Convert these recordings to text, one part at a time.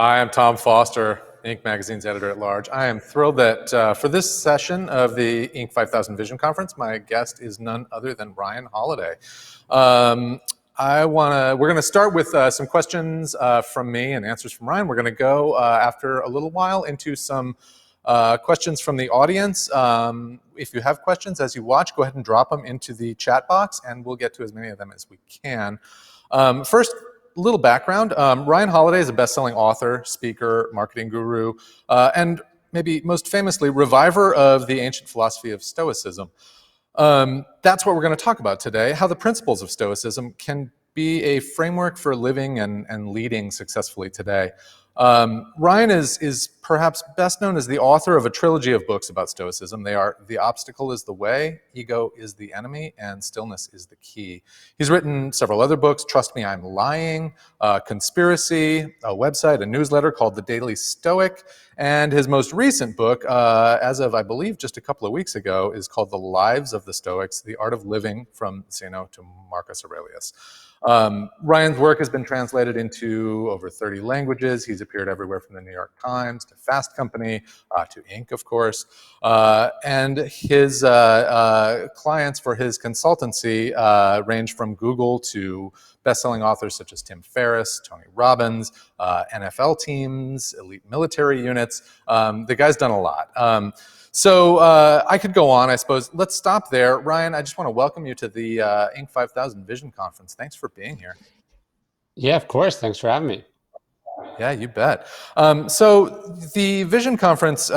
Hi, I'm Tom Foster, Inc. Magazine's editor-at-large. I am thrilled that for this session of the Inc. 5000 Vision Conference, my guest is none other than Ryan Holiday. We're going to start with some questions from me and answers from Ryan. We're going to go after a little while into some questions from the audience. If you have questions as you watch, go ahead and drop them into the chat box, and we'll get to as many of them as we can. First, a little background. Ryan Holiday is a best-selling author, speaker, marketing guru, and maybe most famously, reviver of the ancient philosophy of Stoicism. That's what we're going to talk about today, how the principles of Stoicism can be a framework for living and leading successfully today. Ryan is perhaps best known as the author of a trilogy of books about Stoicism. They are The Obstacle is the Way, Ego is the Enemy, and Stillness is the Key. He's written several other books, Trust Me, I'm Lying, Conspiracy, a website, a newsletter called The Daily Stoic, and his most recent book, as of, I believe, just a couple of weeks ago, is called The Lives of the Stoics, The Art of Living from Zeno to Marcus Aurelius. Ryan's work has been translated into over 30 languages. He's appeared everywhere from the New York Times to Fast Company to Inc., of course. And his clients for his consultancy range from Google to best-selling authors such as Tim Ferriss, Tony Robbins, NFL teams, elite military units. The guy's done a lot. So I could go on, I suppose. Let's stop there. Ryan, I just want to welcome you to the Inc. 5000 Vision Conference. Thanks for being here. Yeah, of course. Thanks for having me. Yeah, you bet. So the Vision Conference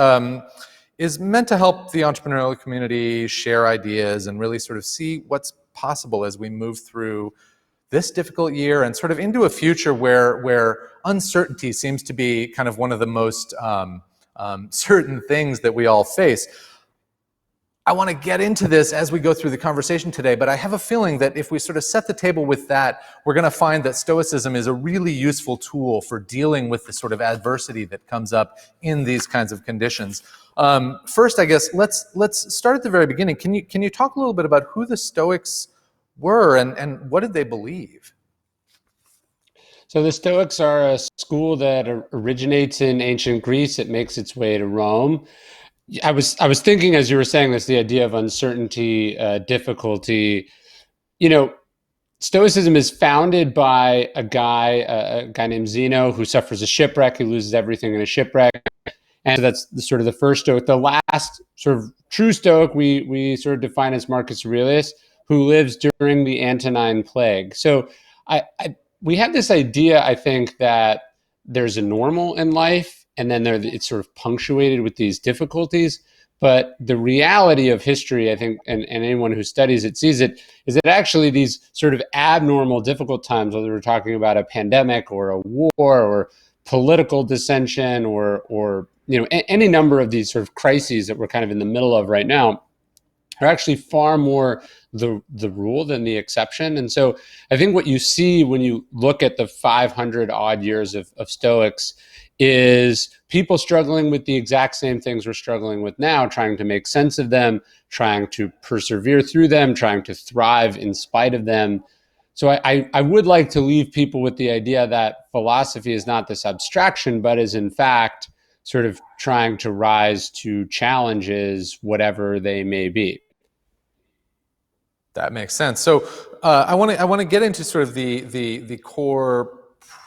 is meant to help the entrepreneurial community share ideas and really sort of see what's possible as we move through this difficult year and sort of into a future where uncertainty seems to be kind of one of the most certain things that we all face. I want to get into this as we go through the conversation today, but I have a feeling that if we sort of set the table with that, we're going to find that Stoicism is a really useful tool for dealing with the sort of adversity that comes up in these kinds of conditions. First, I guess, let's start at the very beginning. Can you talk a little bit about who the Stoics were and what did they believe? So the Stoics are a school that originates in ancient Greece. It makes its way to Rome. I was thinking as you were saying this, the idea of uncertainty, difficulty. You know, Stoicism is founded by a guy named Zeno who suffers a shipwreck. He loses everything in a shipwreck. And so that's the sort of the first Stoic. The last sort of true Stoic we sort of define as Marcus Aurelius, who lives during the Antonine Plague. So we have this idea, I think, that there's a normal in life, and then it's sort of punctuated with these difficulties. But the reality of history, I think, and anyone who studies it sees it, is that actually these sort of abnormal, difficult times, whether we're talking about a pandemic or a war or political dissension or any number of these sort of crises that we're kind of in the middle of right now, are actually far more the rule than the exception. And so I think what you see when you look at the 500 odd years of Stoics is people struggling with the exact same things we're struggling with now, trying to make sense of them, trying to persevere through them, trying to thrive in spite of them. So I would like to leave people with the idea that philosophy is not this abstraction, but is in fact sort of trying to rise to challenges, whatever they may be. That makes sense. So I want to get into sort of the core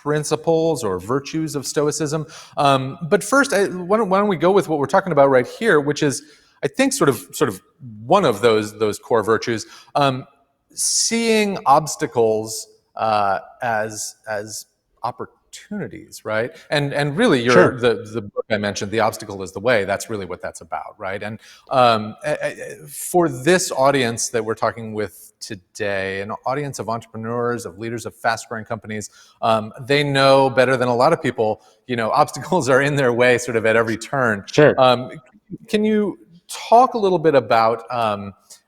principles or virtues of Stoicism. But first, why don't we go with what we're talking about right here, which is, I think, sort of one of those core virtues, seeing obstacles as opportunities, right? And really, Sure. the book I mentioned, The Obstacle is the Way, that's really what that's about, right? And for this audience that we're talking with today, an audience of entrepreneurs, of leaders of fast-growing companies, they know better than a lot of people, obstacles are in their way sort of at every turn. Sure. Can you talk a little bit about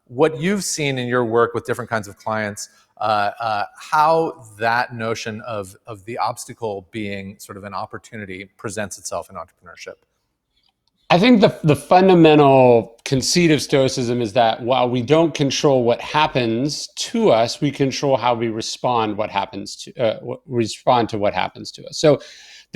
what you've seen in your work with different kinds of clients, how that notion of the obstacle being sort of an opportunity presents itself in entrepreneurship? I think the fundamental conceit of Stoicism is that while we don't control what happens to us, we control how we respond to what happens to us. So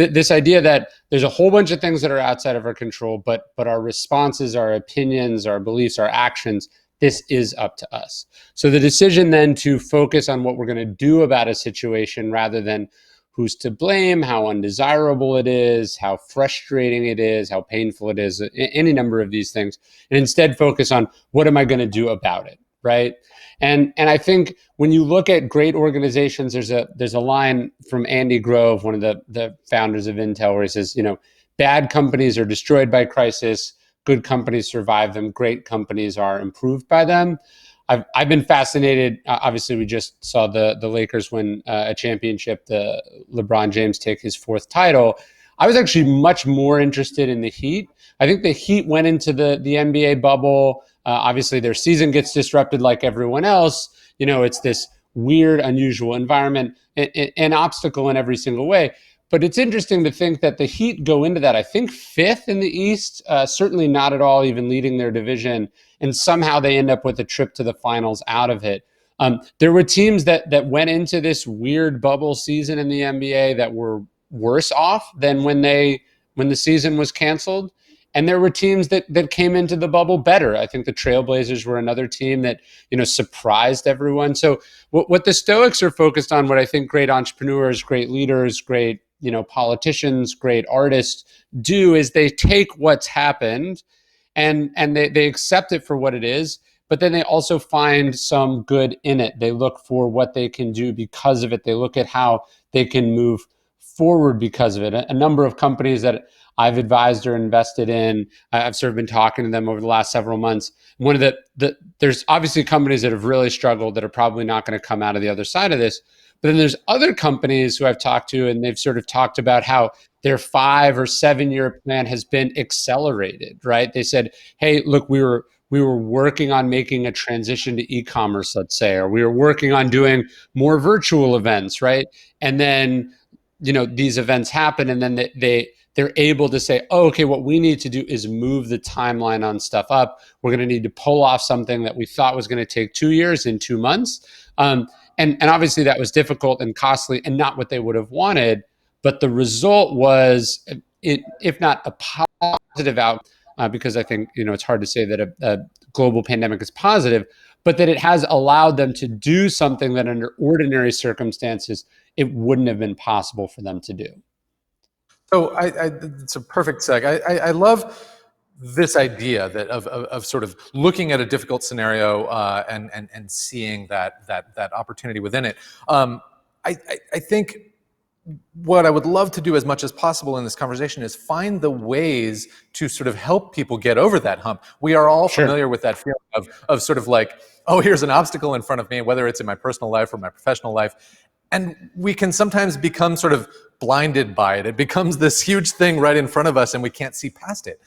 this idea that there's a whole bunch of things that are outside of our control, but our responses, our opinions, our beliefs, our actions, this is up to us. So the decision then to focus on what we're going to do about a situation rather than who's to blame, how undesirable it is, how frustrating it is, how painful it is, any number of these things, and instead focus on what am I going to do about it, right? And I think when you look at great organizations, there's a line from Andy Grove, one of the founders of Intel, where he says, bad companies are destroyed by crisis, good companies survive them, great companies are improved by them. I've been fascinated. Obviously, we just saw the Lakers win a championship, the LeBron James take his 4th title. I was actually much more interested in the Heat. I think the Heat went into the NBA bubble. Obviously, their season gets disrupted like everyone else. It's this weird, unusual environment, an obstacle in every single way. But it's interesting to think that the Heat go into that, I think, 5th in the East, certainly not at all even leading their division. And somehow they end up with a trip to the finals out of it. There were teams that went into this weird bubble season in the NBA that were worse off than when the season was canceled. And there were teams that came into the bubble better. I think the Trailblazers were another team that, surprised everyone. So what the Stoics are focused on, what I think great entrepreneurs, great leaders, great, politicians, great artists do is they take what's happened and they accept it for what it is, but then they also find some good in it. They look for what they can do because of it. They look at how they can move forward because of it. A number of companies that I've advised or invested in, I've sort of been talking to them over the last several months. One of there's obviously companies that have really struggled that are probably not going to come out of the other side of this. But then there's other companies who I've talked to, and they've sort of talked about how their 5 or 7 year plan has been accelerated, right? They said, hey, look, we were working on making a transition to e-commerce, let's say, or we were working on doing more virtual events, right? And then, these events happen, and then they're able to say, oh, okay, what we need to do is move the timeline on stuff up. We're going to need to pull off something that we thought was going to take 2 years in 2 months. And obviously that was difficult and costly and not what they would have wanted. But the result was, if not a positive outcome, because I think, it's hard to say that a global pandemic is positive, but that it has allowed them to do something that under ordinary circumstances, it wouldn't have been possible for them to do. So it's a perfect seg. I love this idea that of sort of looking at a difficult scenario and seeing that opportunity within it. I think what I would love to do as much as possible in this conversation is find the ways to sort of help people get over that hump. We are all familiar with that feeling of sort of like, oh, here's an obstacle in front of me, whether it's in my personal life or my professional life. And we can sometimes become sort of blinded by it. It becomes this huge thing right in front of us and we can't see past it.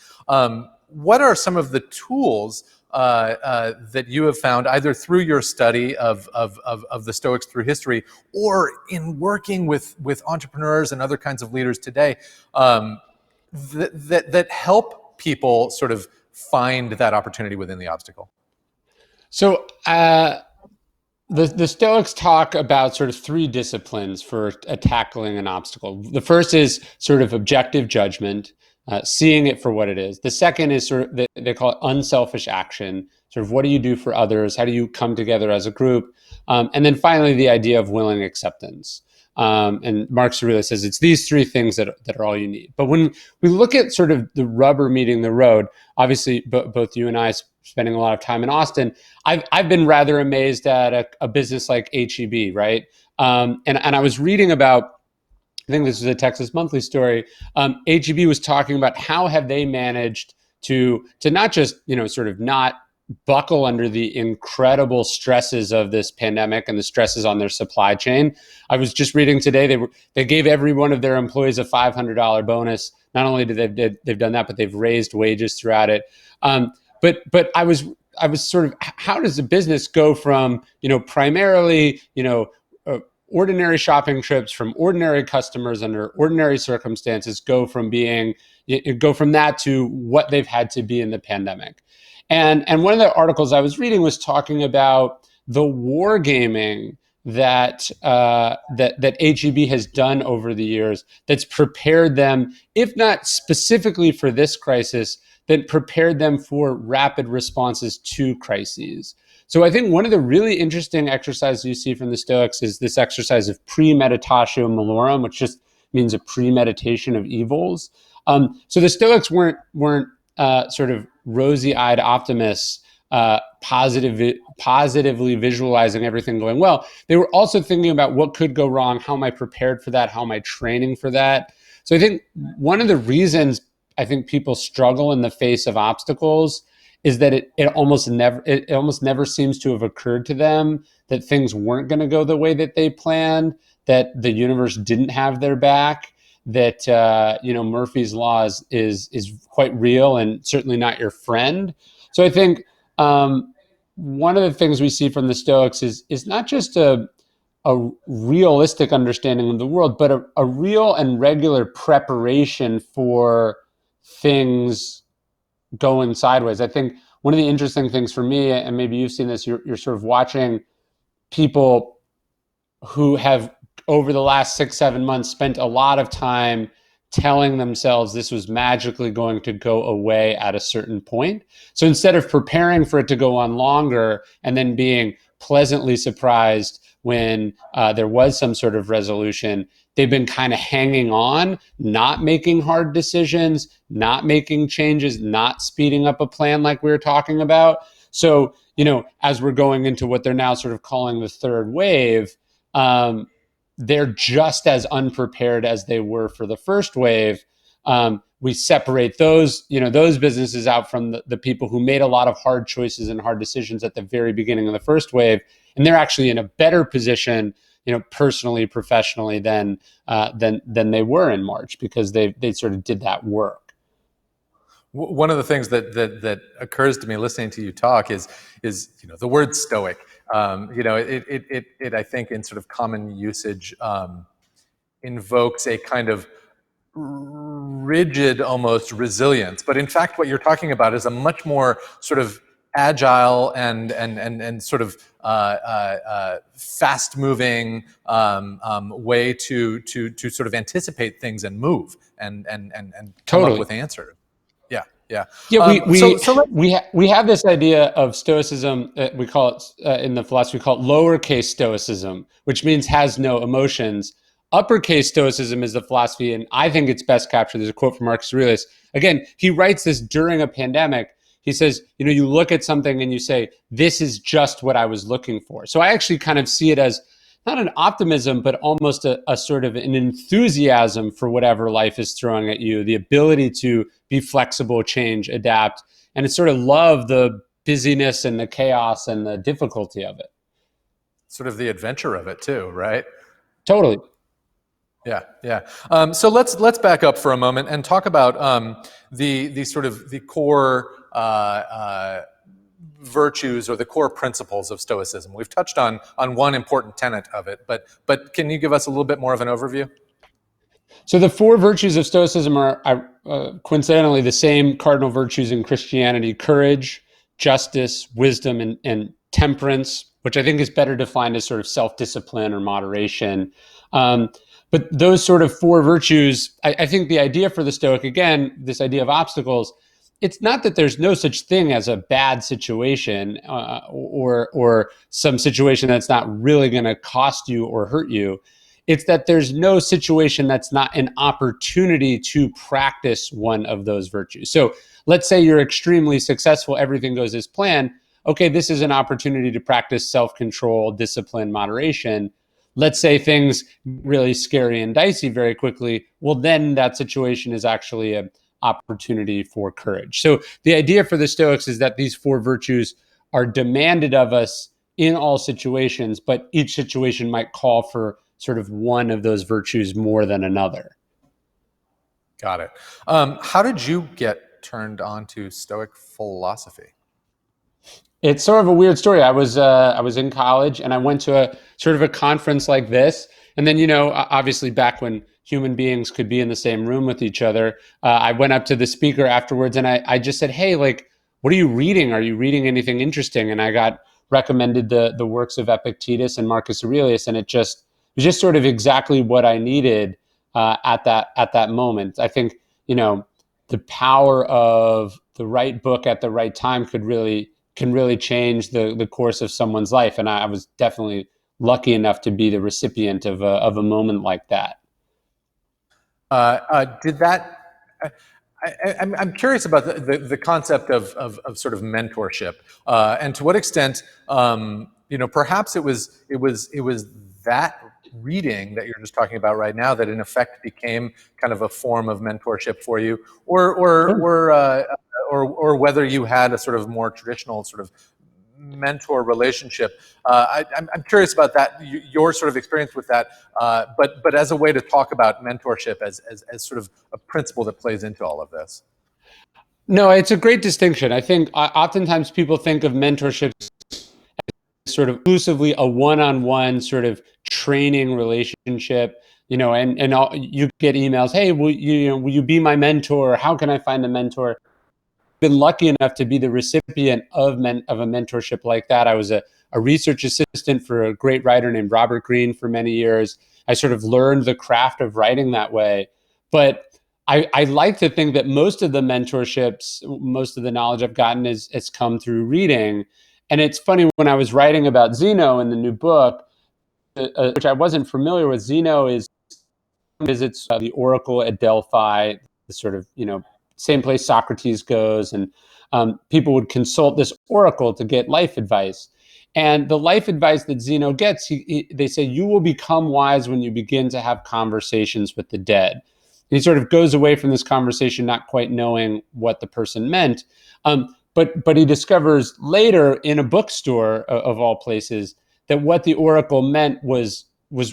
What are some of the tools that you have found either through your study of the Stoics through history or in working with entrepreneurs and other kinds of leaders today that help people sort of find that opportunity within the obstacle? So the Stoics talk about sort of 3 disciplines for tackling an obstacle. The first is sort of objective judgment, seeing it for what it is. The second is sort of, they call it unselfish action, sort of what do you do for others? How do you come together as a group? And then finally, the idea of willing acceptance. And Marx really says it's these 3 things that are all you need. But when we look at sort of the rubber meeting the road, obviously both you and I spending a lot of time in Austin, I've been rather amazed at a business like HEB, right? And I was reading about, I think this is a Texas Monthly story. HEB was talking about how have they managed to not just, sort of not buckle under the incredible stresses of this pandemic and the stresses on their supply chain. I was just reading today, they gave every one of their employees a $500 bonus. Not only did they've done that, but they've raised wages throughout it. But I was sort of, how does a business go from, primarily, ordinary shopping trips from ordinary customers under ordinary circumstances, go from that to what they've had to be in the pandemic. And one of the articles I was reading was talking about the wargaming that HEB has done over the years that's prepared them, if not specifically for this crisis, then prepared them for rapid responses to crises. So I think one of the really interesting exercises you see from the Stoics is this exercise of premeditatio malorum, which just means a premeditation of evils. So the Stoics weren't sort of rosy-eyed optimists, positively visualizing everything going well. They were also thinking about what could go wrong. How am I prepared for that? How am I training for that? So I think one of the reasons I think people struggle in the face of obstacles is that it almost never seems to have occurred to them that things weren't going to go the way that they planned, that the universe didn't have their back, that Murphy's Law is quite real and certainly not your friend. So I think one of the things we see from the Stoics is not just a realistic understanding of the world, but a real and regular preparation for things going sideways. I think one of the interesting things for me, and maybe you've seen this, you're sort of watching people who have over the last 6-7 months spent a lot of time telling themselves this was magically going to go away at a certain point. So instead of preparing for it to go on longer and then being pleasantly surprised when there was some sort of resolution, they've been kind of hanging on, not making hard decisions, not making changes, not speeding up a plan like we were talking about. So, as we're going into what they're now sort of calling the third wave, they're just as unprepared as they were for the first wave. We separate those businesses out from the people who made a lot of hard choices and hard decisions at the very beginning of the first wave, and they're actually in a better position, personally, professionally than they were in March because they sort of did that work. One of the things that occurs to me listening to you talk is the word stoic. It I think in sort of common usage invokes a kind of rigid, almost resilience. But in fact, what you're talking about is a much more sort of agile and sort of fast-moving way to sort of anticipate things and move and come Totally. up with answers. Yeah. We have this idea of Stoicism. We call it in the philosophy, we call it lowercase Stoicism, which means has no emotions. Uppercase Stoicism is the philosophy, and I think it's best captured. There's a quote from Marcus Aurelius. Again, he writes this during a pandemic. He says, you look at something and you say, this is just what I was looking for. So I actually kind of see it as not an optimism, but almost a sort of an enthusiasm for whatever life is throwing at you, the ability to be flexible, change, adapt, and it's sort of love the busyness and the chaos and the difficulty of it. Sort of the adventure of it too, right? Totally. Yeah. So let's back up for a moment and talk about the sort of the core virtues or the core principles of Stoicism. We've touched on one important tenet of it, but can you give us a little bit more of an overview? So the four virtues of Stoicism are coincidentally the same cardinal virtues in Christianity: courage, justice, wisdom, and temperance, which I think is better defined as sort of self-discipline or moderation. But those sort of four virtues, I think the idea for the Stoic, again, this idea of obstacles, it's not that there's no such thing as a bad situation or some situation that's not really going to cost you or hurt you. It's that there's no situation that's not an opportunity to practice one of those virtues. So let's say you're extremely successful, everything goes as planned. Okay, this is an opportunity to practice self-control, discipline, moderation. Let's say things really scary and dicey very quickly. Well, then that situation is actually an opportunity for courage. So the idea for the Stoics is that these four virtues are demanded of us in all situations, but each situation might call for sort of one of those virtues more than another. Got it. How did you get turned on to Stoic philosophy? It's sort of a weird story. I was in college and I went to a sort of a conference like this. And then, obviously back when human beings could be in the same room with each other, I went up to the speaker afterwards and I just said, hey, like, what are you reading? Are you reading anything interesting? And I got recommended the works of Epictetus and Marcus Aurelius, and it was just sort of exactly what I needed at that moment. I think, the power of the right book at the right time can really change the course of someone's life, and I was definitely lucky enough to be the recipient of a moment like that. Did that? I'm curious about the concept of sort of mentorship, and to what extent, perhaps it was that reading that you're just talking about right now that in effect became kind of a form of mentorship for you, or whether you had a sort of more traditional sort of mentor relationship. I'm curious about that, your sort of experience with that, but as a way to talk about mentorship as sort of a principle that plays into all of this. No, it's a great distinction. I think oftentimes people think of mentorship sort of exclusively a one-on-one sort of training relationship, and you get emails, hey, will you be my mentor? How can I find a mentor? Been lucky enough to be the recipient of a mentorship like that. I was a research assistant for a great writer named Robert Greene for many years. I sort of learned the craft of writing that way. But I like to think that most of the mentorships, most of the knowledge I've gotten has come through reading. And it's funny, when I was writing about Zeno in the new book, which I wasn't familiar with, Zeno visits the oracle at Delphi, the sort of, same place Socrates goes, and people would consult this oracle to get life advice. And the life advice that Zeno gets, they say, you will become wise when you begin to have conversations with the dead. And he sort of goes away from this conversation not quite knowing what the person meant. But he discovers later in a bookstore, of all places, that what the oracle meant was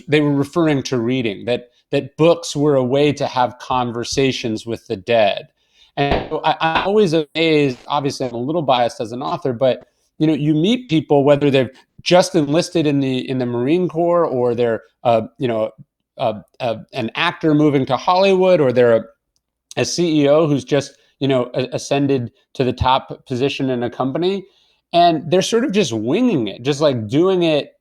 they were referring to reading, that books were a way to have conversations with the dead. And so I'm always amazed. Obviously, I'm a little biased as an author, but you meet people, whether they've just enlisted in the Marine Corps, or they're an actor moving to Hollywood, or they're a CEO who's just ascended to the top position in a company, and they're sort of just winging it, just like doing it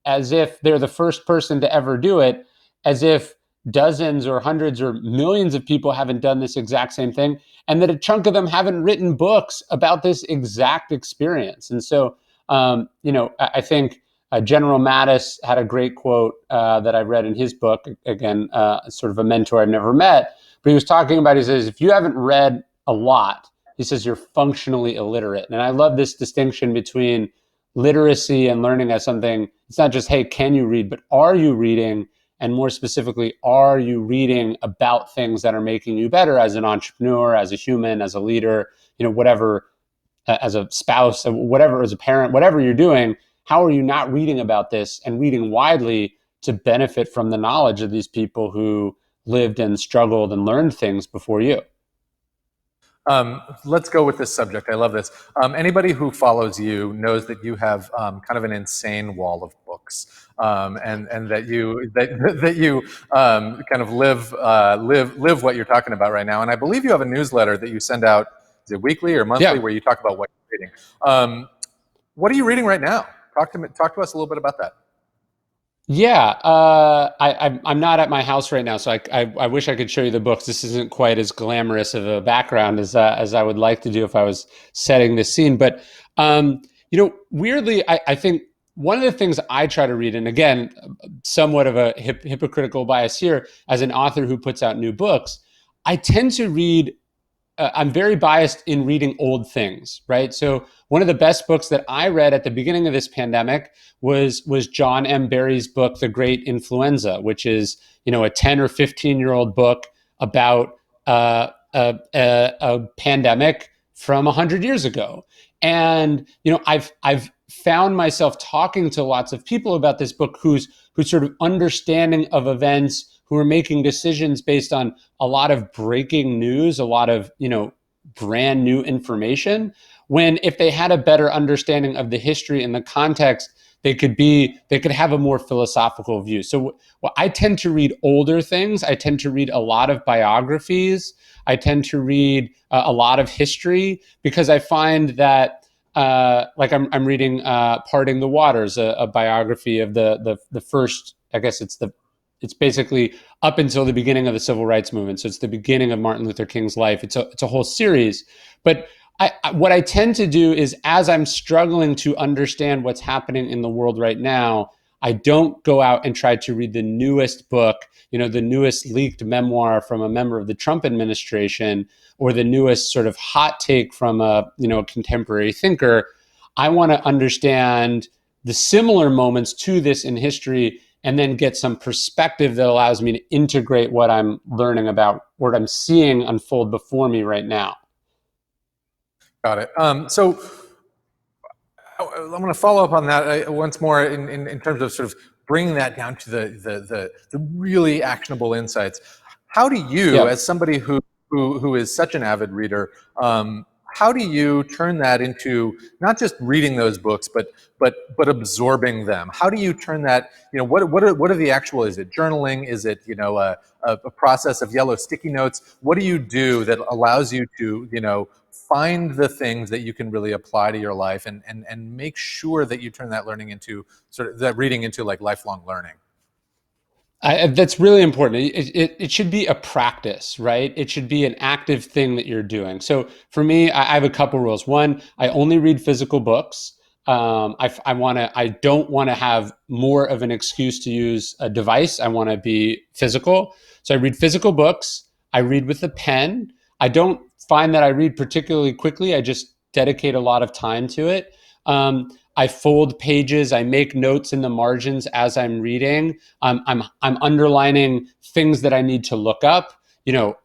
as if they're the first person to ever do it, as if dozens or hundreds or millions of people haven't done this exact same thing, and that a chunk of them haven't written books about this exact experience. And so, I think General Mattis had a great quote that I read in his book, again, sort of a mentor I've never met, but he was talking about, he says, if you haven't read a lot, he says, you're functionally illiterate. And I love this distinction between literacy and learning as something. It's not just, hey, can you read, but are you reading? And more specifically, are you reading about things that are making you better as an entrepreneur, as a human, as a leader, whatever, as a spouse, whatever, as a parent, whatever you're doing, how are you not reading about this and reading widely to benefit from the knowledge of these people who lived and struggled and learned things before you? Let's go with this subject. I love this. Anybody who follows you knows that you have kind of an insane wall of books, and that you kind of live what you're talking about right now. And I believe you have a newsletter that you send out, is it weekly or monthly, Yeah. where you talk about what you're reading. What are you reading right now? Talk to us a little bit about that. Yeah, I'm not at my house right now, so I wish I could show you the books. This isn't quite as glamorous of a background as I would like to do if I was setting this scene. But weirdly, I think one of the things I try to read, and again, somewhat of a hypocritical bias here, as an author who puts out new books, I tend to read. I'm very biased in reading old things, right? So one of the best books that I read at the beginning of this pandemic was John M. Barry's book, The Great Influenza, which is a 10 or 15-year-old book about a pandemic from 100 years ago. And I've found myself talking to lots of people about this book whose sort of understanding of events, who are making decisions based on a lot of breaking news, a lot of brand new information, when if they had a better understanding of the history and the context, they could have a more philosophical view. So I tend to read older things. I tend to read a lot of biographies. I tend to read a lot of history, because I find that like I'm reading Parting the Waters, a biography of the first, I guess it's basically up until the beginning of the civil rights movement. So it's the beginning of Martin Luther King's life. It's a whole series. But what I tend to do is, as I'm struggling to understand what's happening in the world right now, I don't go out and try to read the newest book, the newest leaked memoir from a member of the Trump administration, or the newest sort of hot take from a contemporary thinker. I want to understand the similar moments to this in history, and then get some perspective that allows me to integrate what I'm learning about, what I'm seeing unfold before me right now. Got it. So I'm going to follow up on that once more in terms of sort of bringing that down to the really actionable insights. How do you, as somebody who is such an avid reader, how do you turn that into not just reading those books, but absorbing them? How do you turn that? What are the actual? Is it journaling? Is it a process of yellow sticky notes? What do you do that allows you to find the things that you can really apply to your life and make sure that you turn that learning into sort of that reading into like lifelong learning? That's really important. It should be a practice, right? It should be an active thing that you're doing. For me, I have a couple rules. One, I only read physical books. I don't want to have more of an excuse to use a device. I want to be physical. So I read physical books. I read with a pen. I don't find that I read particularly quickly. I just dedicate a lot of time to it. I fold pages. I make notes in the margins as I'm reading. I'm underlining things that I need to look up.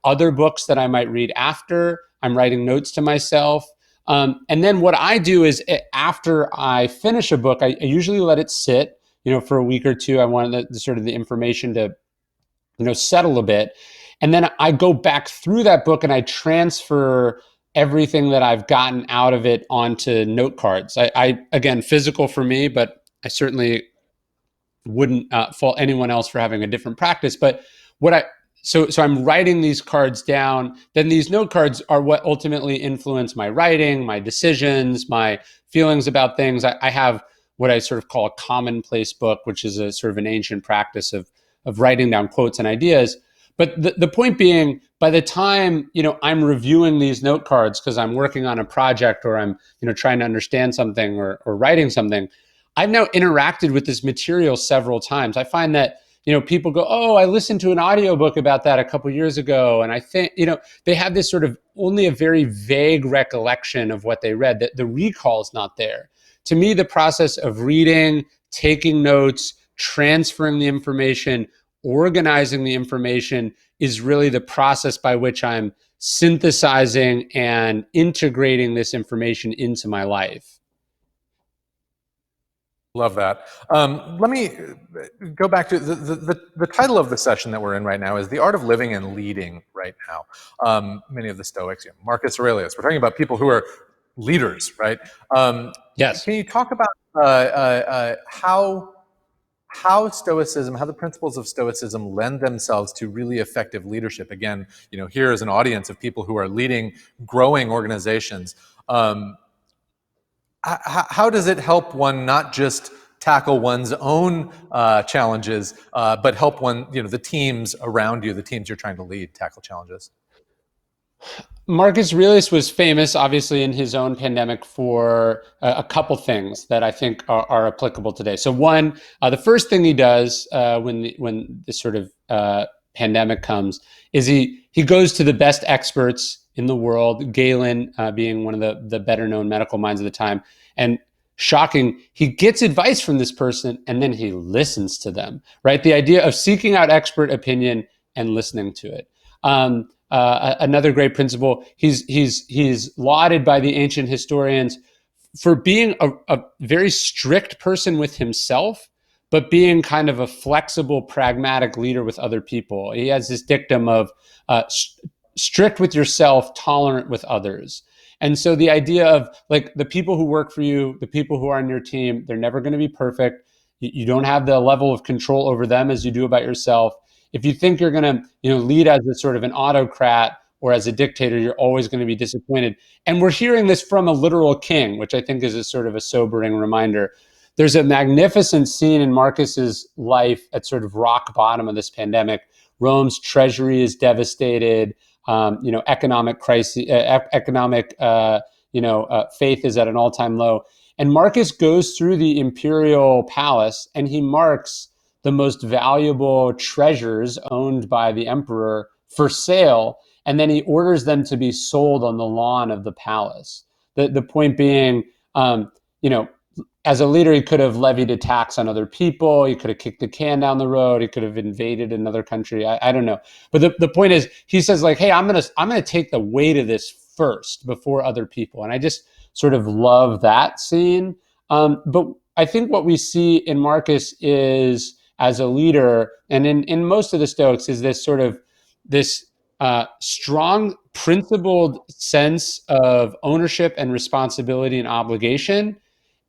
Other books that I might read after. I'm writing notes to myself. And then what I do is, after I finish a book, I usually let it sit, for a week or two. I want the sort of the information to, settle a bit. And then I go back through that book and I transfer everything that I've gotten out of it onto note cards. I again, physical for me, but I certainly wouldn't fault anyone else for having a different practice. But what I so I'm writing these cards down. Then these note cards are what ultimately influence my writing, my decisions, my feelings about things. I have what I sort of call a commonplace book, which is a sort of an ancient practice of writing down quotes and ideas. But the point being, by the time I'm reviewing these note cards because I'm working on a project, or I'm trying to understand something, or writing something, I've now interacted with this material several times. I find that people go, "Oh, I listened to an audiobook about that a couple years ago," and I think they have this sort of only a very vague recollection of what they read. That the recall is not there. To me, the process of reading, taking notes, transferring the information, organizing the information is really the process by which I'm synthesizing and integrating this information into my life. Love that. Let me go back to the title of the session that we're in right now is The Art of Living and Leading right now. Many of the Stoics, Marcus Aurelius, we're talking about people who are leaders, right? Yes. Can you talk about how Stoicism, how the principles of Stoicism lend themselves to really effective leadership? Again, here is an audience of people who are leading growing organizations. How does it help one not just tackle one's own challenges, but help one, the teams around you, the teams you're trying to lead, tackle challenges? Marcus Aurelius was famous, obviously, in his own pandemic for a couple things that I think are applicable today. So one, the first thing he does when this sort of pandemic comes is he goes to the best experts in the world, Galen being one of the better known medical minds of the time. And shocking, he gets advice from this person and then he listens to them, right? The idea of seeking out expert opinion and listening to it. Another great principle. He's lauded by the ancient historians for being a very strict person with himself, but being kind of a flexible, pragmatic leader with other people. He has this dictum of strict with yourself, tolerant with others. And so the idea of like the people who work for you, the people who are on your team, they're never going to be perfect. You don't have the level of control over them as you do about yourself. If you think you're going to lead as a sort of an autocrat or as a dictator, you're always going to be disappointed. And we're hearing this from a literal king, which I think is a sort of a sobering reminder. There's a magnificent scene in Marcus's life at sort of rock bottom of this pandemic. Rome's treasury is devastated. Economic crisis, economic, faith is at an all-time low. And Marcus goes through the imperial palace and he marks the most valuable treasures owned by the emperor for sale. And then he orders them to be sold on the lawn of the palace. The point being, as a leader, he could have levied a tax on other people. He could have kicked the can down the road. He could have invaded another country. I don't know. But the point is, he says like, hey, I'm gonna take the weight of this first before other people. And I just sort of love that scene. But I think what we see in Marcus is, as a leader, and in most of the Stoics, is this sort of this strong, principled sense of ownership and responsibility and obligation,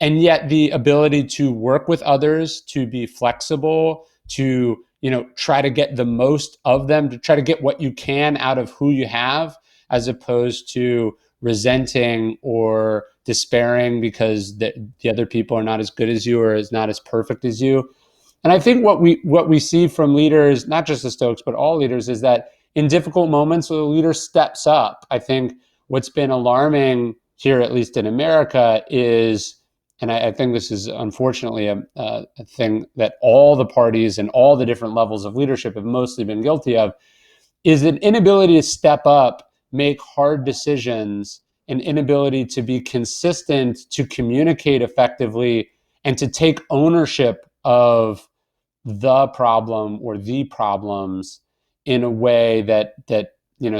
and yet the ability to work with others, to be flexible, to try to get the most of them, to try to get what you can out of who you have, as opposed to resenting or despairing because the other people are not as good as you or is not as perfect as you. And I think what we see from leaders, not just the Stoics, but all leaders, is that in difficult moments, the leader steps up. I think what's been alarming here, at least in America, is, and I think this is unfortunately a thing that all the parties and all the different levels of leadership have mostly been guilty of, is an inability to step up, make hard decisions, an inability to be consistent, to communicate effectively, and to take ownership of the problem or the problems in a way that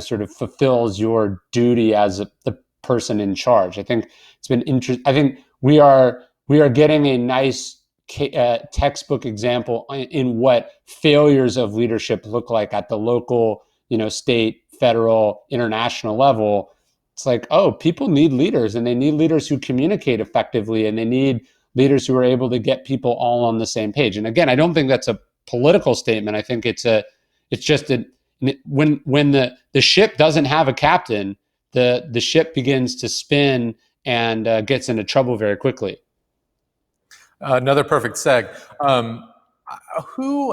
sort of fulfills your duty as the person in charge. I think it's been interesting. I think we are getting a nice textbook example in what failures of leadership look like at the local, state, federal, international level. It's like, oh, people need leaders, and they need leaders who communicate effectively, and they need leaders who are able to get people all on the same page. And again, I don't think that's a political statement. I think it's just when the ship doesn't have a captain, the ship begins to spin and gets into trouble very quickly. Another perfect seg. Who,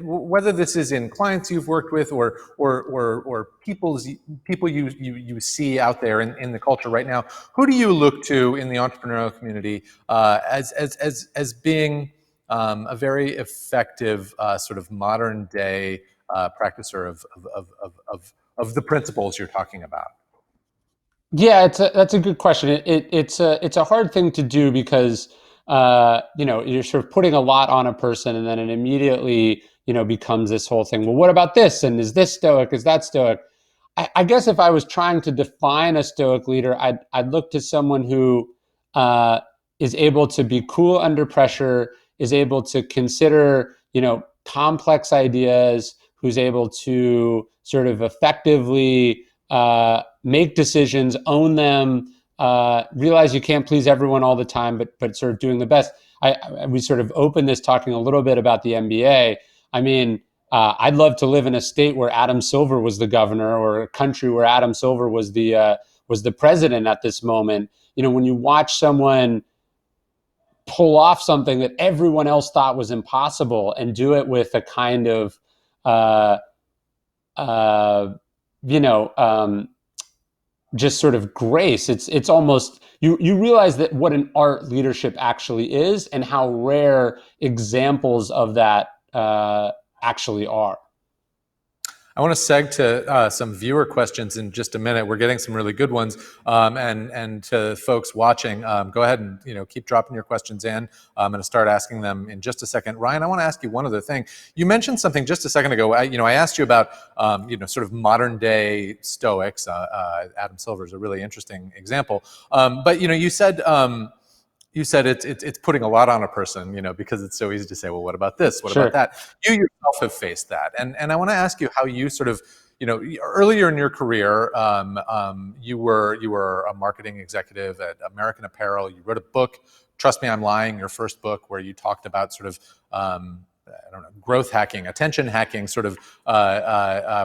whether this is in clients you've worked with or people you see out there in the culture right now, who do you look to in the entrepreneurial community as being a very effective sort of modern day practicer of the principles you're talking about? Yeah, that's a good question. It's a hard thing to do because you're sort of putting a lot on a person, and then it immediately becomes this whole thing. Well, what about this? And is this Stoic? Is that Stoic? I guess if I was trying to define a Stoic leader, I'd look to someone who is able to be cool under pressure, is able to consider complex ideas, who's able to sort of effectively make decisions, own them, realize you can't please everyone all the time, but sort of doing the best. We sort of opened this talking a little bit about the NBA. I mean, I'd love to live in a state where Adam Silver was the governor, or a country where Adam Silver was the president at this moment. When you watch someone pull off something that everyone else thought was impossible and do it with a kind of just sort of grace. It's almost, you realize that what an art leadership actually is, and how rare examples of that actually are. I want to seg to some viewer questions in just a minute. We're getting some really good ones, and to folks watching, go ahead and keep dropping your questions in. I'm going to start asking them in just a second. Ryan, I want to ask you one other thing. You mentioned something just a second ago. I asked you about sort of modern day Stoics. Adam Silver is a really interesting example, but you said it's putting a lot on a person, because it's so easy to say, well, what about this? What Sure. about that? You yourself have faced that. And I want to ask you how you sort of, earlier in your career, you were a marketing executive at American Apparel. You wrote a book, Trust Me, I'm Lying, your first book, where you talked about sort of I don't know, growth hacking, attention hacking sort of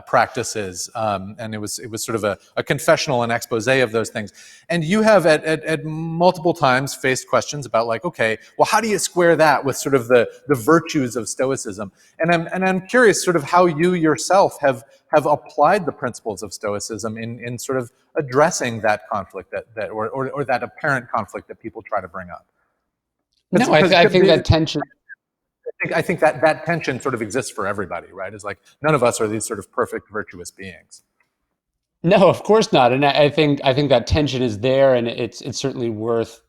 practices, and it was sort of a confessional and expose of those things. And you have at multiple times faced questions about like, okay, well, how do you square that with sort of the virtues of Stoicism? And I'm curious, sort of how you yourself have applied the principles of Stoicism in sort of addressing that conflict or that apparent conflict that people try to bring up. No, I think that tension. I think that tension sort of exists for everybody, right? It's like none of us are these sort of perfect, virtuous beings. No, of course not. And I think that tension is there, and it's certainly worth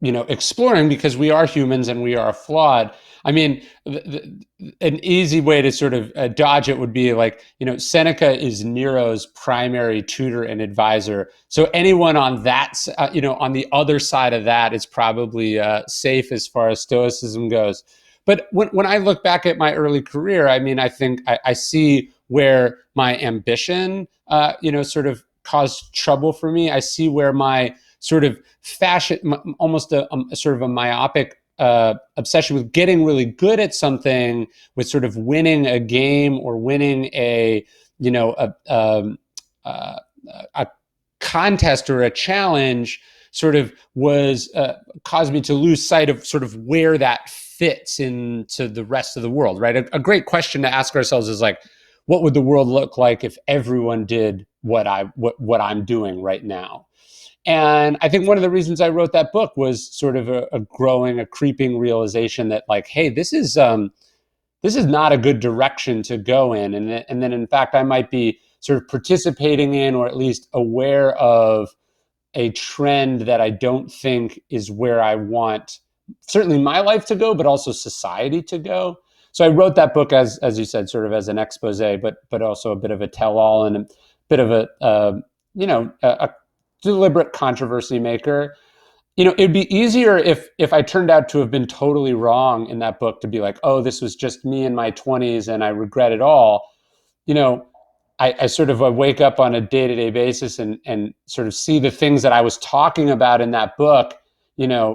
exploring, because we are humans and we are flawed. I mean, an easy way to sort of dodge it would be like, Seneca is Nero's primary tutor and advisor. So anyone on that, on the other side of that is probably safe as far as Stoicism goes. But when I look back at my early career, I mean, I think I see where my ambition, sort of caused trouble for me. I see where my sort of fashion, almost a sort of a myopic obsession with getting really good at something, with sort of winning a game or winning a contest or a challenge, sort of was caused me to lose sight of sort of where that fits into the rest of the world, right? A great question to ask ourselves is like, what would the world look like if everyone did what I'm doing right now? And I think one of the reasons I wrote that book was sort of a creeping realization that like, hey, this is not a good direction to go in. And then in fact, I might be sort of participating in, or at least aware of, a trend that I don't think is where I want certainly my life to go, but also society to go. So I wrote that book as you said, sort of as an expose, but also a bit of a tell-all and a bit of a deliberate controversy maker. It'd be easier if I turned out to have been totally wrong in that book, to be like, oh, this was just me in my 20s and I regret it all. I sort of wake up on a day-to-day basis and sort of see the things that I was talking about in that book,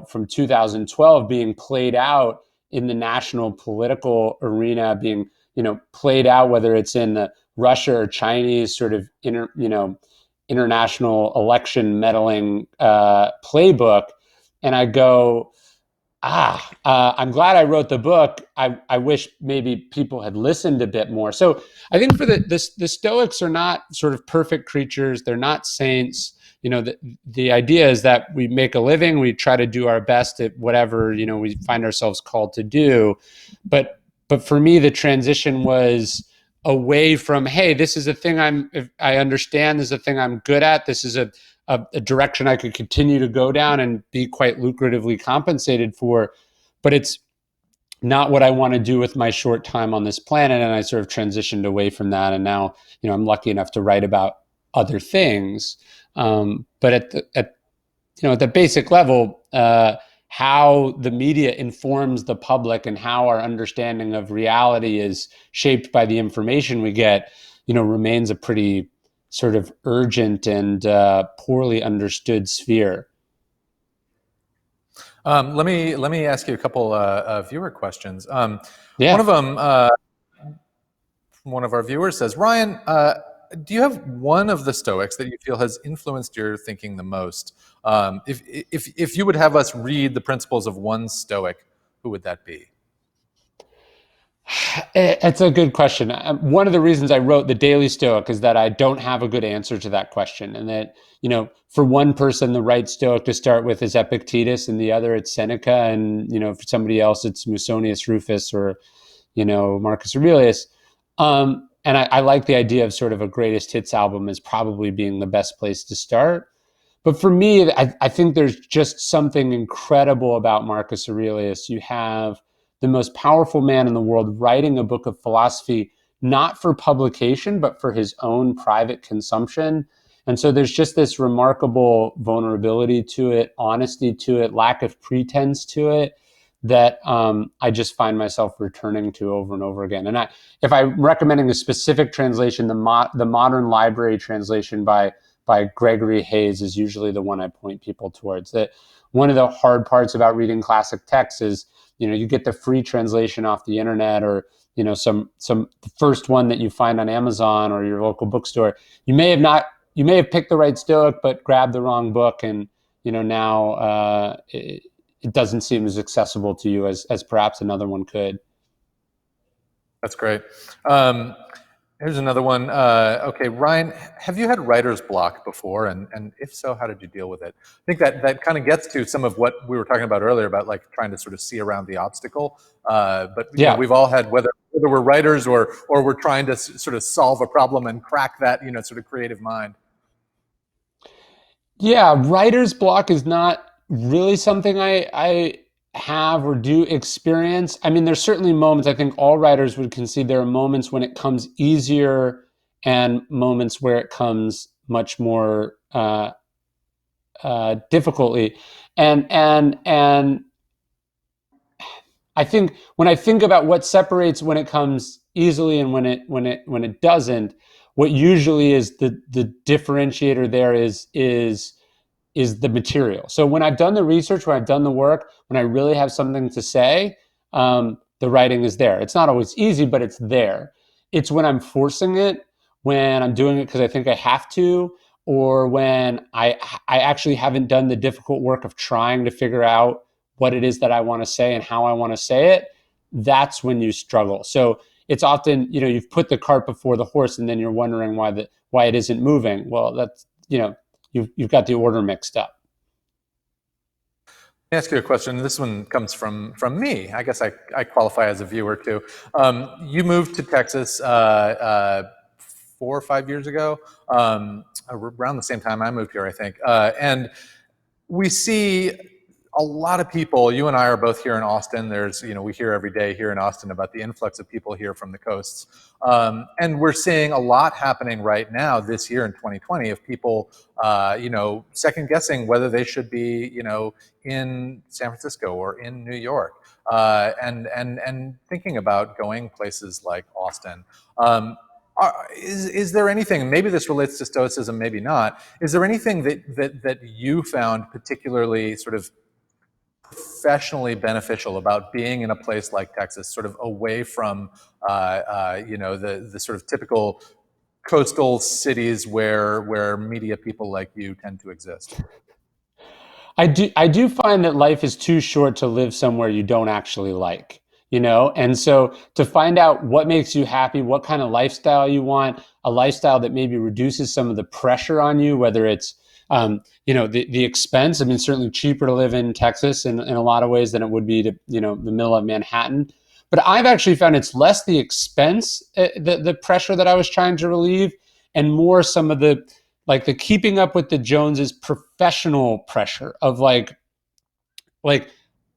from 2012 being played out in the national political arena, being, played out, whether it's in the Russia or Chinese sort of international election meddling playbook. And I go, I'm glad I wrote the book. I wish maybe people had listened a bit more. So I think for the Stoics are not sort of perfect creatures. They're not saints. The idea is that we make a living. We try to do our best at whatever, we find ourselves called to do. But for me, the transition was away from, hey, this is a thing I understand. This is a thing I'm good at. This is a direction I could continue to go down and be quite lucratively compensated for, but it's not what I want to do with my short time on this planet. And I sort of transitioned away from that. And now, I'm lucky enough to write about other things. But at the basic level, how the media informs the public and how our understanding of reality is shaped by the information we get, remains a pretty sort of urgent and poorly understood sphere. Let me ask you a couple viewer questions. Yeah. One of them, from one of our viewers, says, Ryan, do you have one of the Stoics that you feel has influenced your thinking the most? If you would have us read the principles of one Stoic, who would that be? It's a good question. One of the reasons I wrote the Daily Stoic is that I don't have a good answer to that question. And that, for one person, the right Stoic to start with is Epictetus, and the other it's Seneca. And, for somebody else, it's Musonius Rufus or, Marcus Aurelius. And I like the idea of sort of a greatest hits album as probably being the best place to start. But for me, I think there's just something incredible about Marcus Aurelius. You have the most powerful man in the world writing a book of philosophy, not for publication, but for his own private consumption. And so there's just this remarkable vulnerability to it, honesty to it, lack of pretense to it, that I just find myself returning to over and over again. And if I'm recommending a specific translation, the Modern Library translation by Gregory Hayes is usually the one I point people towards. That one of the hard parts about reading classic texts is you get the free translation off the internet, or some the first one that you find on Amazon or your local bookstore. You may have picked the right Stoic, but grabbed the wrong book, and now it doesn't seem as accessible to you as perhaps another one could. That's great. Um, Here's another one. Okay, Ryan, have you had writer's block before? And if so, how did you deal with it? I think that kind of gets to some of what we were talking about earlier about like trying to sort of see around the obstacle. But Yeah. we've all had, whether we're writers or we're trying to sort of solve a problem and crack that sort of creative mind. Yeah, writer's block is not really something I have or do experience. I mean, there's certainly moments, I think all writers would concede there are moments when it comes easier and moments where it comes much more difficultly. And I think when I think about what separates when it comes easily and when it doesn't, what usually is the differentiator there is the material. So when I've done the research, when I've done the work, when I really have something to say, the writing is there. It's not always easy, but it's there. It's when I'm forcing it, when I'm doing it because I think I have to, or when I actually haven't done the difficult work of trying to figure out what it is that I want to say and how I want to say it. That's when you struggle. So it's often, you've put the cart before the horse, and then you're wondering why it isn't moving. Well, that's you've got the order mixed up. Let me ask you a question. This one comes from me. I guess I qualify as a viewer too. You moved to Texas 4 or 5 years ago, around the same time I moved here, I think. And we see a lot of people. You and I are both here in Austin. We hear every day here in Austin about the influx of people here from the coasts. And we're seeing a lot happening right now this year in 2020 of people, second guessing whether they should be, in San Francisco or in New York, and thinking about going places like Austin. Is there anything, maybe this relates to Stoicism, maybe not, is there anything that you found particularly sort of professionally beneficial about being in a place like Texas, sort of away from the sort of typical coastal cities where media people like you tend to exist? I do find that life is too short to live somewhere you don't actually like, and so to find out what makes you happy, what kind of lifestyle you want, a lifestyle that maybe reduces some of the pressure on you, whether it's the expense. I mean, certainly cheaper to live in Texas in a lot of ways than it would be to the middle of Manhattan. But I've actually found it's less the expense, the pressure that I was trying to relieve, and more some of the keeping up with the Joneses professional pressure of like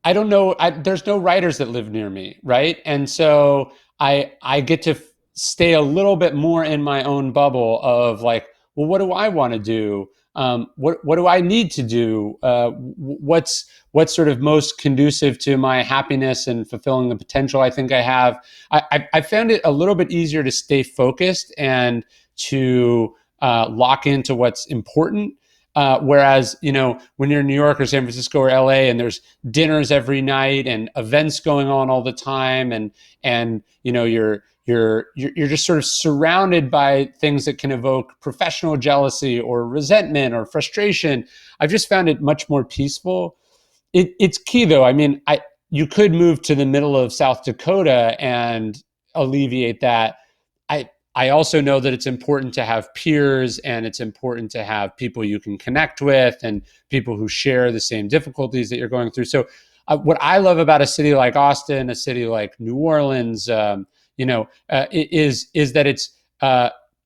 I don't know, there's no writers that live near me, right? And so I get to stay a little bit more in my own bubble of like, well, what do I want to do? What do I need to do? What's sort of most conducive to my happiness and fulfilling the potential I think I have? I found it a little bit easier to stay focused and to lock into what's important. Whereas, when you're in New York or San Francisco or LA and there's dinners every night and events going on all the time, and you're just sort of surrounded by things that can evoke professional jealousy or resentment or frustration. I've just found it much more peaceful. It's key though. I mean, you could move to the middle of South Dakota and alleviate that. I also know that it's important to have peers, and it's important to have people you can connect with and people who share the same difficulties that you're going through. So what I love about a city like Austin, a city like New Orleans, is that it's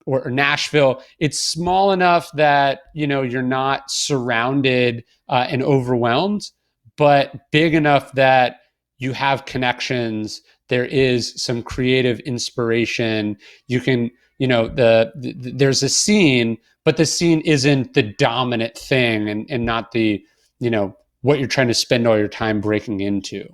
or Nashville. It's small enough that you're not surrounded and overwhelmed, but big enough that you have connections. There is some creative inspiration. You can, there's a scene, but the scene isn't the dominant thing, and not the, what you're trying to spend all your time breaking into.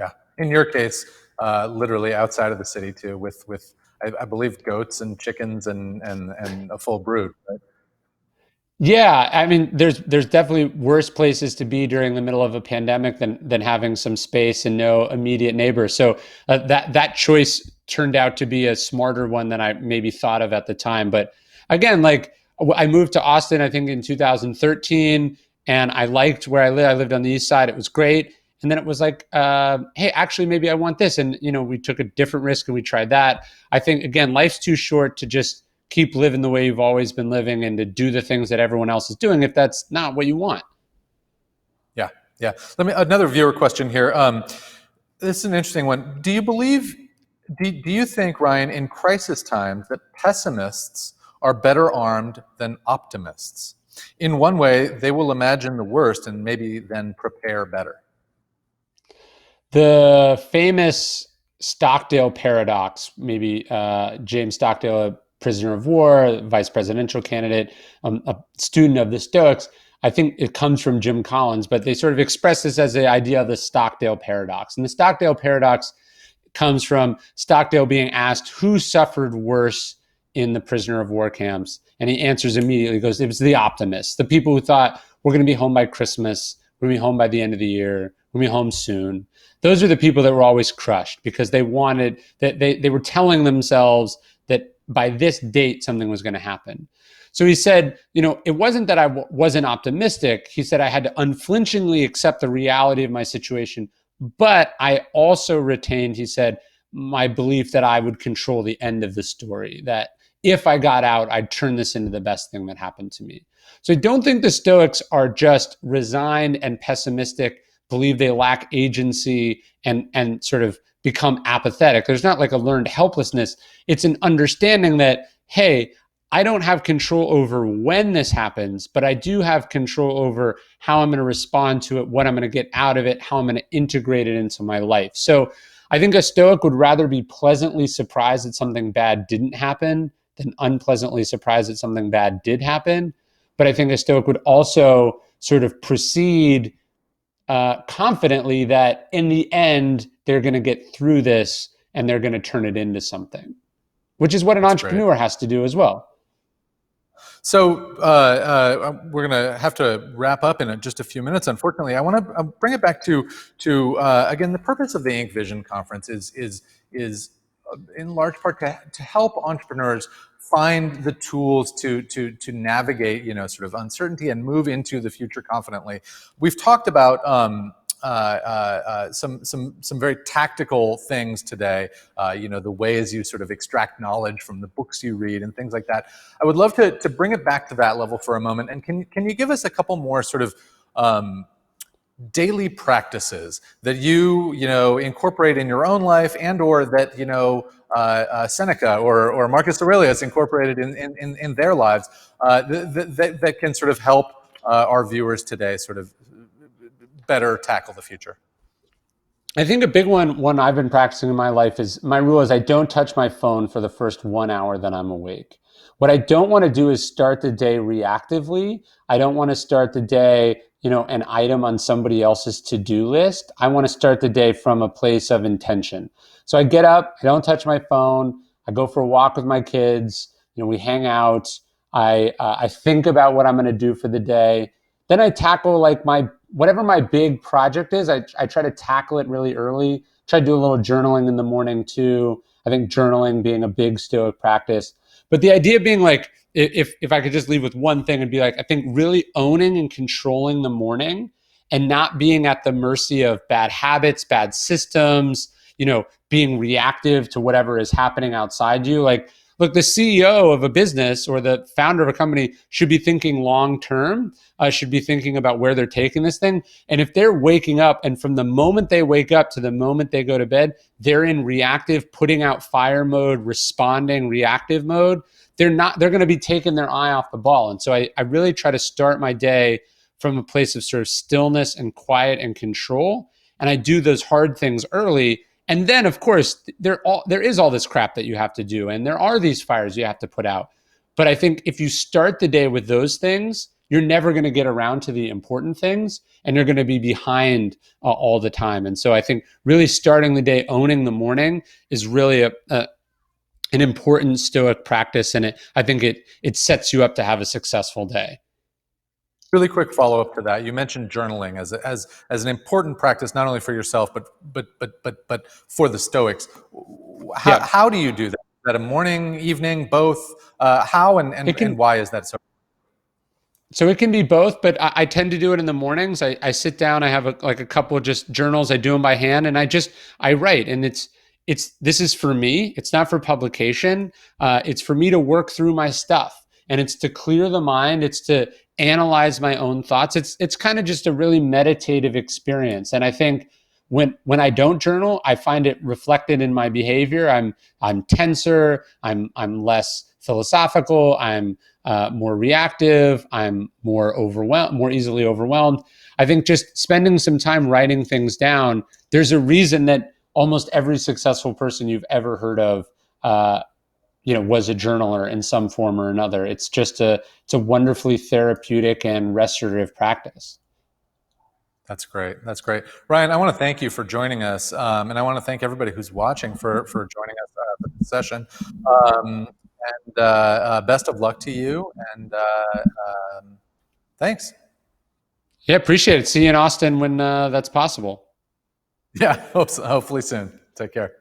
Yeah. In your case, literally outside of the city too, with I believe goats and chickens and a full brood. Right? Yeah, I mean, there's definitely worse places to be during the middle of a pandemic than having some space and no immediate neighbors. So that choice turned out to be a smarter one than I maybe thought of at the time. But again, like I moved to Austin, I think in 2013, and I liked where I lived. I lived on the east side; it was great. And then it was like, hey, actually, maybe I want this, and we took a different risk and we tried that. I think again, life's too short to just keep living the way you've always been living and to do the things that everyone else is doing if that's not what you want. Yeah, yeah. Another viewer question here. This is an interesting one. Do you think, Ryan, in crisis times that pessimists are better armed than optimists? In one way, they will imagine the worst and maybe then prepare better. The famous Stockdale paradox, maybe James Stockdale, a prisoner of war, vice presidential candidate, a student of the Stoics. I think it comes from Jim Collins, but they sort of express this as the idea of the Stockdale paradox. And the Stockdale paradox comes from Stockdale being asked who suffered worse in the prisoner of war camps. And he answers immediately, goes, it was the optimists, the people who thought we're going to be home by Christmas, we're going to be home by the end of the year, we're going to be home soon. Those are the people that were always crushed because they wanted that they were telling themselves that by this date something was going to happen. So he said, it wasn't that I wasn't optimistic. He said I had to unflinchingly accept the reality of my situation, but I also retained, he said, my belief that I would control the end of the story, that if I got out, I'd turn this into the best thing that happened to me. So I don't think the Stoics are just resigned and pessimistic, believe they lack agency and sort of become apathetic. There's not like a learned helplessness. It's an understanding that, hey, I don't have control over when this happens, but I do have control over how I'm going to respond to it, what I'm going to get out of it, how I'm going to integrate it into my life. So I think a Stoic would rather be pleasantly surprised that something bad didn't happen than unpleasantly surprised that something bad did happen. But I think a Stoic would also sort of proceed confidently that in the end, they're going to get through this and they're going to turn it into something, which is what an entrepreneur has to do as well. So we're going to have to wrap up in just a few minutes. Unfortunately, I want to bring it back to again, the purpose of the Inc. Vision Conference is in large part to help entrepreneurs find the tools to navigate sort of uncertainty and move into the future confidently. We've talked about some very tactical things today. The ways you sort of extract knowledge from the books you read and things like that. I would love to bring it back to that level for a moment. And can you give us a couple more sort of daily practices that you incorporate in your own life, and or that Seneca or Marcus Aurelius incorporated in their lives, that can sort of help our viewers today sort of better tackle the future? I think a big one I've been practicing in my life is my rule is I don't touch my phone for the first 1 hour that I'm awake. What I don't want to do is start the day reactively. I don't want to start the day, an item on somebody else's to-do list. I want to start the day from a place of intention. So I get up, I don't touch my phone, I go for a walk with my kids, we hang out, I think about what I'm going to do for the day. Then I tackle like whatever my big project is. I try to tackle it really early. Try to do a little journaling in the morning too. I think journaling being a big Stoic practice. But the idea being like, if I could just leave with one thing, it'd be like, I think really owning and controlling the morning and not being at the mercy of bad habits, bad systems, being reactive to whatever is happening outside you. Like, look, the CEO of a business or the founder of a company should be thinking long term, should be thinking about where they're taking this thing. And if they're waking up and from the moment they wake up to the moment they go to bed, they're in reactive, putting out fire mode, responding, reactive mode, they're going to be taking their eye off the ball. And so I really try to start my day from a place of sort of stillness and quiet and control. And I do those hard things early. And then, of course, there is all this crap that you have to do, and there are these fires you have to put out. But I think if you start the day with those things, you're never going to get around to the important things, and you're going to be behind all the time. And so I think really starting the day, owning the morning, is really an important Stoic practice, and I think it sets you up to have a successful day. Really quick follow up to that. You mentioned journaling as an important practice, not only for yourself but for the Stoics. Yeah. How do you do that? Is that a morning, evening, both? How It and can why is that so? So it can be both, but I tend to do it in the mornings. I sit down, I have like a couple of just journals. I do them by hand, and I write. And this is for me. It's not for publication. It's for me to work through my stuff, and it's to clear the mind. It's to analyze my own thoughts. It's kind of just a really meditative experience. And I think when I don't journal, I find it reflected in my behavior. I'm tenser. I'm less philosophical. I'm more reactive. I'm more overwhelmed, more easily overwhelmed. I think just spending some time writing things down. There's a reason that almost every successful person you've ever heard of, was a journaler in some form or another. It's a wonderfully therapeutic and restorative practice. That's great. That's great, Ryan. I want to thank you for joining us, and I want to thank everybody who's watching for joining us for this session. And best of luck to you. And thanks. Yeah, appreciate it. See you in Austin when that's possible. Yeah, hopefully soon. Take care.